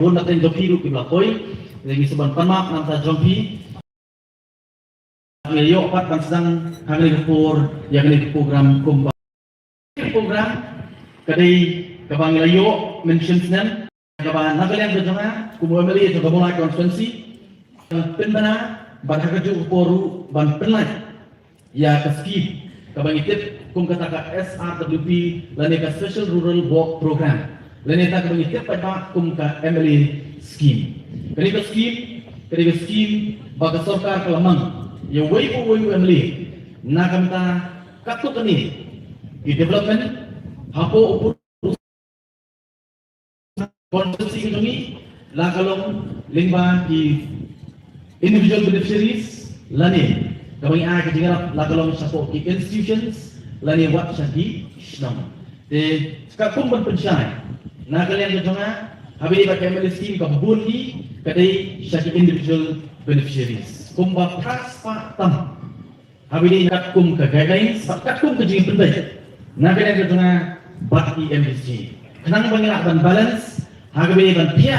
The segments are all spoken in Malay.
pun natin joki ru kilapoy lagi seban pamak namta joki ngayo pat pan sedang kami kupur yang ini program kumpa program kadai kabang layo mention nan kabang nagalian berjana kumuli itu kabulai konferensi penbana ban hakaju poru ban penlai ya kaski kabang itip kum kata ka SRWP laneka Special Rural Work Program laneka kabang itip pada kum ka MLA scheme kadai scheme baga sarkar kalamang ya wai MLA na kamta katuk kani di development hapo upur konsensi kami lakalong lingba di individual beneficiaries lani kami kejengarap lakalong sapo di institutions lani wat syaki islam de sekarang pun pensyai na kalian kejonga habi pakai MLA scheme kabun hi kadai syaki individual beneficiaries kumba praspa tam habi kat kum ke guidelines kat kum ke jing penbai na kalian kejonga bati MSG kenang banyak dan balance hagabe ban pia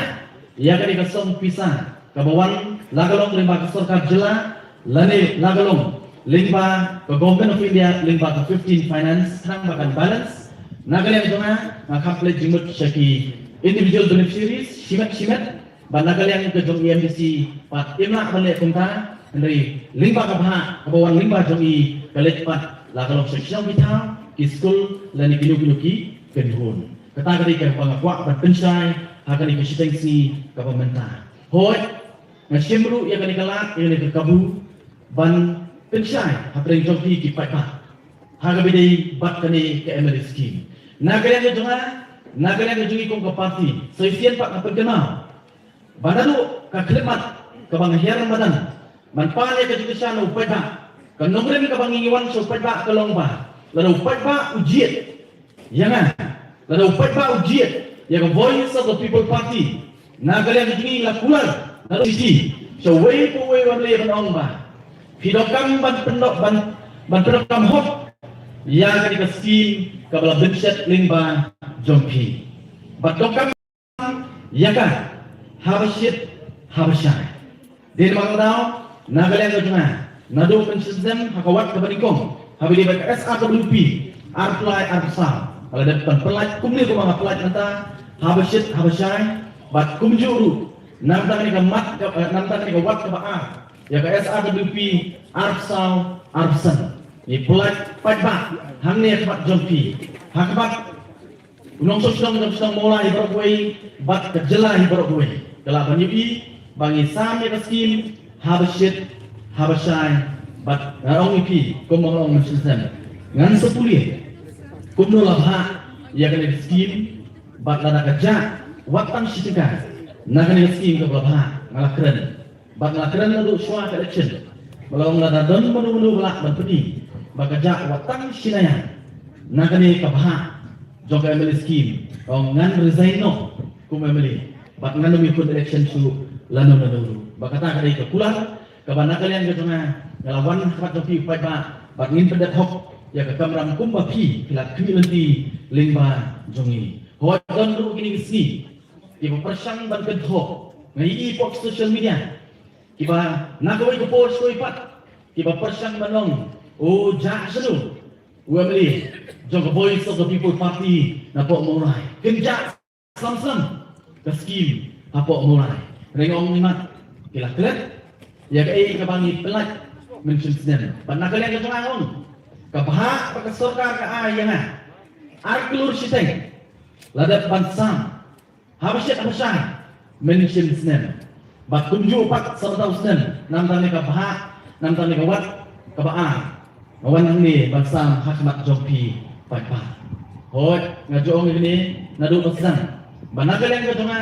ya kali kasong pisah kabawan lagalong limba sarkar jela lane lagalong limba ke government of India limba ke 15 finance kenang bakan balance nagalian jonga ngakaplet jimut syaki individual beneficiaries shimat ban nagalian ke jong EMDC pat imla balik kunta dari limba ke baha kabawan limba jongi kalet pat lagalong seksyon kita ki school lani kinuki kedihun kata kali ke pangakwa ban pensai akan ikasitensi ke pemerintah hoi ngasimru ya kali kelak ya kali kabu ban pensai hapring joki ki patah haga bidai bat kani ke MLA scheme nagalian ke jungi kong ke parti seisian pak ngapen kenal badalu ka klemat ke bang her Ramadan ban pale ke jukisan upeta ke nongren ke bang ingiwan so upeta ke longba lalu upeta ujiat jangan lalu upeta ujiat yang voice of the people party nagalian begini lakular lalu sisi so way wamle banong ba hidokam ban pendokam hot ya kali ke scheme kabala benset lingba jompi badokam ya kan habashai dari mangdao nagalian kejuna nado konsisten hakawat kabanikom habili ba SRWP arplai arsal kalau ada pelat kumni ko mga pelat nata habashai bat kumjuru namta ni kamat namta ni kawat ka ba ya ka SRWP arsan ni pelat padba hamne kamat jompi hakabat unong sosong mulai berkuai bat kejelah berkuai kala banyi bangi sami skim habashai bat narong ipi kumong mensen ngan sepuluh kumno labha ya kena scheme bat lana kerja watan sitika na kena scheme ke labha ngalakren bat ngalakren lalu suah election melong lana don menu belak ban pedi bat kerja watan sinaya na kena kabha jog MLA scheme ngan resign no kum MLA bat ngan mi pun election su lana dulu bakata kali ke pulang ke bana kalian ke tengah ngelawan bat topi bat ngin pedat hok ya ke kamram kumba pi kilat kini lingba jongi ho don ru kini si ibu persang ban kedho ngai pop social media kiba nagawai ko post ko ipat kiba persang manong o ja sedu wamli jong voice of the people party na po mulai kenja sam ke scheme apo mulai rengong limat kilat ya ke bangi pelat mention sen ban nagalian ke tengah kapaha pakai sarkar ka ayana arklur siteng ladat bansam habashay mention snen bat kunju pat sartau snen namtani kapaha namtani kawat kabaa awan ni bansam hakmat jompi patpa hot ngajong ini nadu basan banagalan ka tunga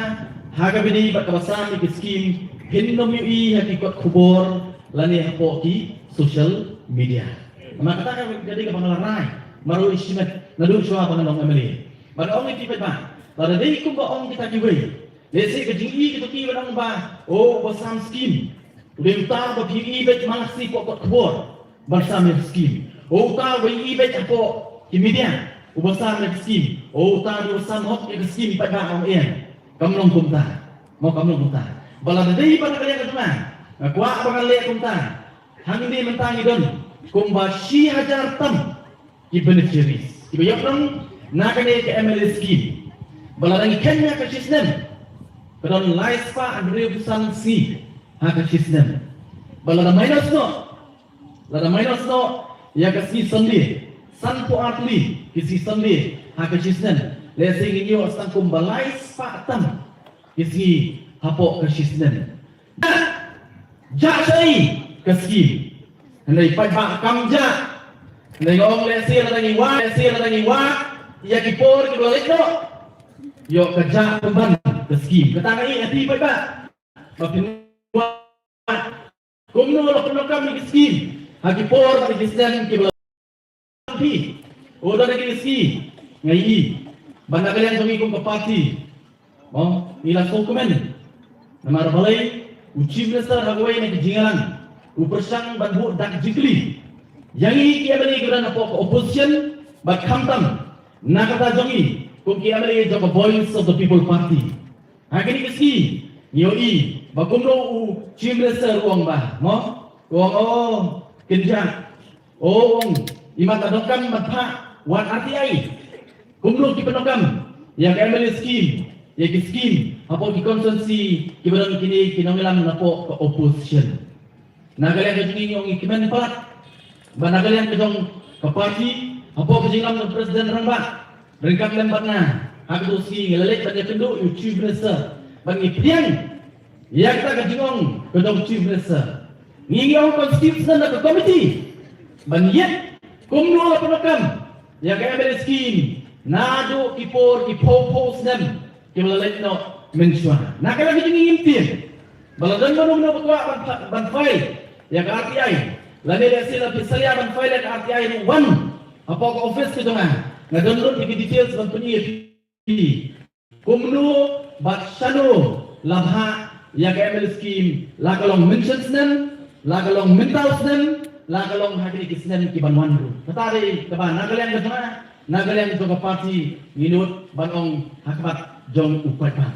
haga bini bat kabasam ki scheme hinnom yu hakikat kubor lani hapo ki social media maka kata jadi ke pangalaray maru isimet nadu suwa pangalong MLA badong iti pa tada dei kumba ong kita kiwe lesi ke jingi kita ki wadang ba o basam scheme udah utar ba pigi bet malasi pokok kubor basam scheme o utar ba ibet apo kimedia ubasam scheme o utar basam hot scheme pa ka ang en kamlong kumta mau kamu kunta bala dei pada kalian ketuna kuat bakal lihat kunta hang ini mentangi don kumba shi hajar tam ki beneficiaries ki bayang nakane ke MLA scheme bala dang Kenya ke system kadon laispa andre busan si ha ke system bala da minus no ya ke si sandi sanpo atli ki si sandi ha ke system lesing inyo sang kumba laispa tam isi hapo kasisnen jai kaski ndai pai kamja ndai ngong lesi lagi wa ya kipor ki balik no yo kerja kemban kaski ketangai ati pai ba mapin kumno lo kuno kam kaski ha kipor ki kisnen ki balik oda lagi kaski ngai banda kalian tungi kum kapati oh, ila dokumen. Nama balai uji minister hagway na kijingalan. Upersang banbu dak jikli. Yang ini kia bali gudan apo opposition but kamtam. Nakata jongi kung kia bali joga voice of the people party. Hakini kiski yoi bakumro uji minister uang bah. Mo uang kenja. Uang imat adokam matha wan RTI. Kumro ki penokam yang MLA scheme ya ki scheme apa ki konsensi ki barang kini kinongilam na po ka opposition nagalian ka jini yung ikimen palat ba nagalian ka jong ka party apa ka jinglam ng president ramba ringkap lembat na hagdo si ngalalit ba niya pindo yung chief minister bang ipiang ya kita ka jingong ka jong chief minister ngingi ang constitution na ka committee ban yet kumno la panakam ya ka MLA scheme nado kipor kipopos nem kimalalit no mensuana nakalagi jing impin baladan manung na bakwa ban file ya ka RTI lani sila pisaya ban file ka RTI no one apa ka office ko nga na download di details ban punyi kumno batsano labha ya ka ML scheme lagalong mentions nem lagalong mentals nem lagalong hakri kisnem ki ban wanru katari kaba nagalian ka nagalian ka party minut banong hakabat jong upat pa.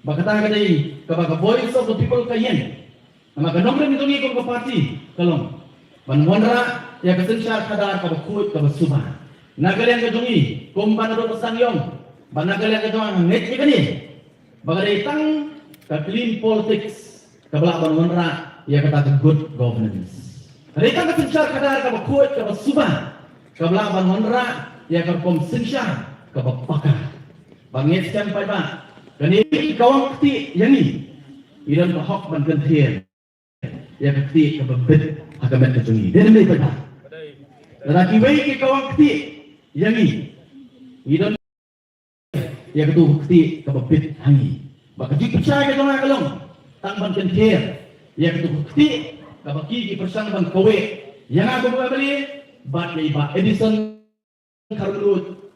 Bakata ka day kabaga voice of the people kayen. Nama nombre nito ni ko party kalong. Banwanra ya kasensya kadar ka bakut ka basuba. Nagalian ka jongi kumban ro sangyong. Banagalian ka jong net ni Bagay tang ka clean politics kabla banwanra ya kata good governance. Rita kasensya kadar ka bakut ka basuba. Kabla banwanra ya ka komsensya ka bapaka. Bangitkan pai ba kani kawang kti yani iran ka hok ban kentien ya kti ka babet hagamet ka jungi den mai pai ba laki wei ki kawang kti yani iran ya ktu kti ka babet hangi baka di percaya ka jong kalong tang ban kentien ya ktu kti ka baki ki persang ban kowe yang aku bali bat ba Edison Karlut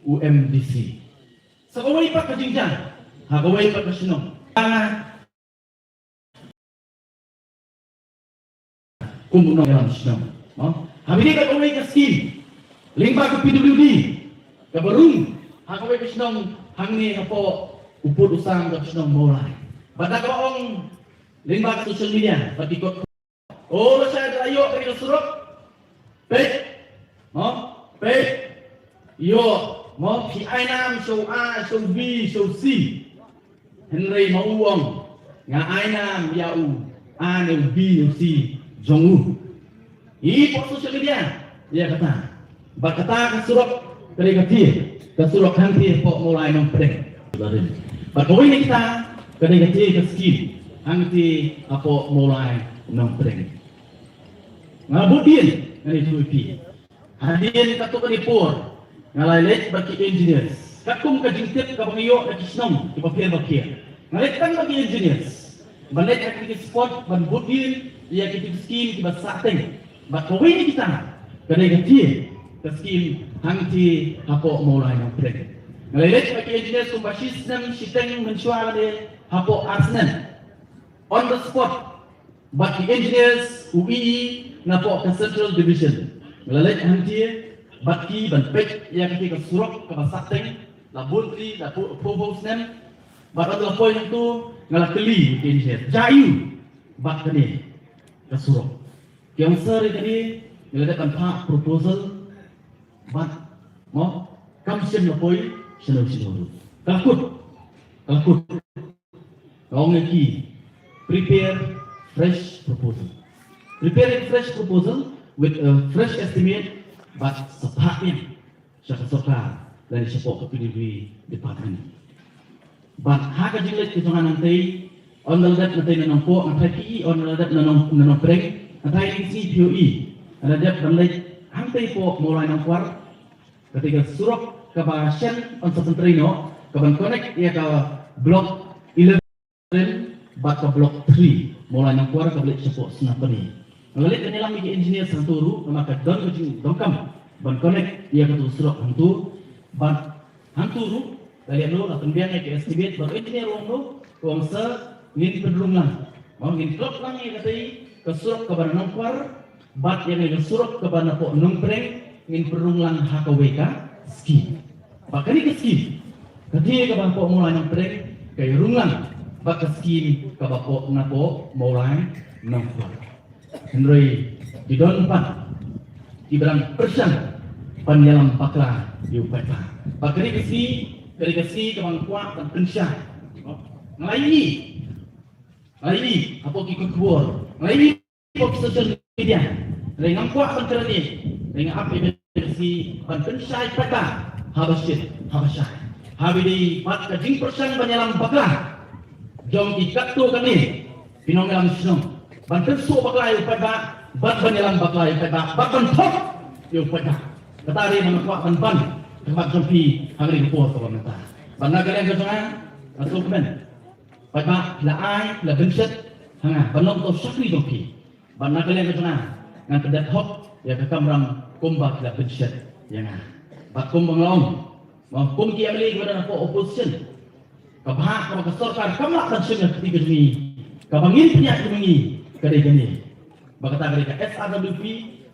UMDC sa kaway pa kajingjan, kaway pa kasinong. Kumbunong yalang sinong. Habili ka kaway ka scheme, lingba ka PWD, kabarung, kaway ka sinong, hangni ka po, upod usang ka sinong mulai. Bata ka ong, lingba ka social media, patikot ko. O, siya ayo, kayo surok, pet, yo, mo si ainam show A show B show C Henry mauwang nga ainam yau A no B no C jongu po social media ya kata bakata kasurok kasurok hanti po mulai ng preng bagoy ni kita kadagati kaskin hanti apo mulai ng preng nga budin ngani tupi hadin katukan ni por ngalalit bagi engineers kakum ka jingtip ka bangiyo na kisnom bakir ngalit kang bagi engineers balit akiti spot ban budil ya kiti skin ki basateng bakawin kita kanay gati ka skin hangti hapo mulai ng prek ngalalit bagi engineers kung basisnem siteng mensuara de hapo arsnen on the spot bagi engineers UI na po ka central division ngalalit hangti baki ban pek yang kita surok ke basateng la buntri la provost nem Bat adalah poin itu ngalah keli di Indonesia. Jayu bat kini kesurok. Yang seri tadi ngelakukan pak proposal bat mau kamsen la poin sino. Takut. Kau ngeki prepare fresh proposal. Preparing fresh proposal with a fresh estimate, but sepatnya siapa sokar dari sepok kepilih departemen. But hak jilid kejongan nanti on the left nanti nanompo, nanti PE on the left nanom break, nanti ini POE, ada dia nanti nanti po mulai nampuar ketika surok ke bahasan on sepentrino ke connect ia ke blok 11 bat ke blok 3 mulai nampuar ke blok sepok senapani. Mengalit kanilang migi engineer santuru maka don kucing dongkam ban connect ia ke surok hantu ban hanturu kalian lo akan biar ke estimate baru engineer wong sa ngin pedulung lang mau ngin klop lang ia katai ke surok ke bana nampuar bat yang ke surok ke bana po nompreng ngin pedulung lang HKWK ski bakal ke ski ketika ke bana po mulai nompreng ke runglang bak ke ski ke bapo napo mulai nampuar. Henry di don pan di berang persen penyalam bakla di upeta bakari kesi kemang kuat dan pensyah ngelaini apa ikut kuor ngelaini apa social media dengan kuat dan kerani dengan apa kesi dan pensyah peta habasyah habidi mat kajing persen penyalam bakla jom ikat tu kami pinonggalam sinong banten su baklay pada bat banyalang baklay pada bat bantok yung pada katari mengkuat ban tempat jampi hangri ko ko mata banagalan ko nga asukmen pada laay la benset hanga banom to sakri doki banagalan ko nga ngan pedat hok ya ke kamram kumbat la benset yang bat kumbang laon mau kum ki amli ko na ko opposition kabah ko kasorkar kamla kan sing ketiga ni kabangin punya ini kedai gini, bakal mereka SRWP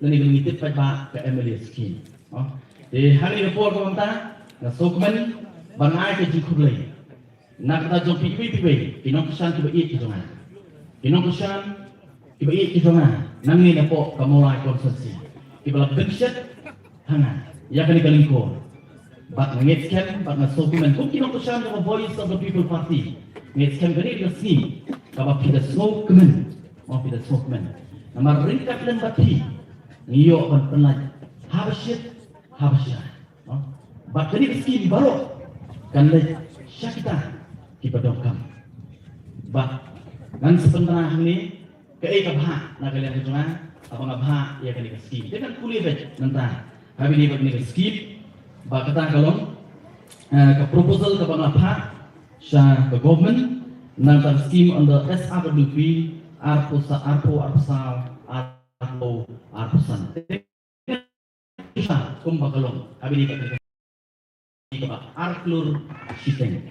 dan ini ngitip pada ke MLA scheme. Di hari report komentar, na sokmen bangai ke jikulai. Nak kata jom pipi, kinong kesan tiba i kijongan. Kinong kesan tiba i kijongan. Nangi na po kamulai konsensi. Ibala benset hanga, ya kali kalingko. Bat ngitskem, bat na sokmen. Kung kinong kesan the voice of the people party, ngitskem gani na scheme. Kabap kita sokmen. Mau tidak sokmen, nama ringkat dan bati, niyo ban penaj, habasyat, bakari meski baru, kan le syakita kita dongkam, bak, dan sebenarnya ini kei kabha, nak kalian kejungan, apa ngabha ya kali meski, dengan kulit bet, nanti, habis ini begini meski, bak kata kalau ke proposal ke bangapha, sya ke government, nanti scheme on the SRWP. Arpusan. Kumbakalong. Abi di Arklur Siteng.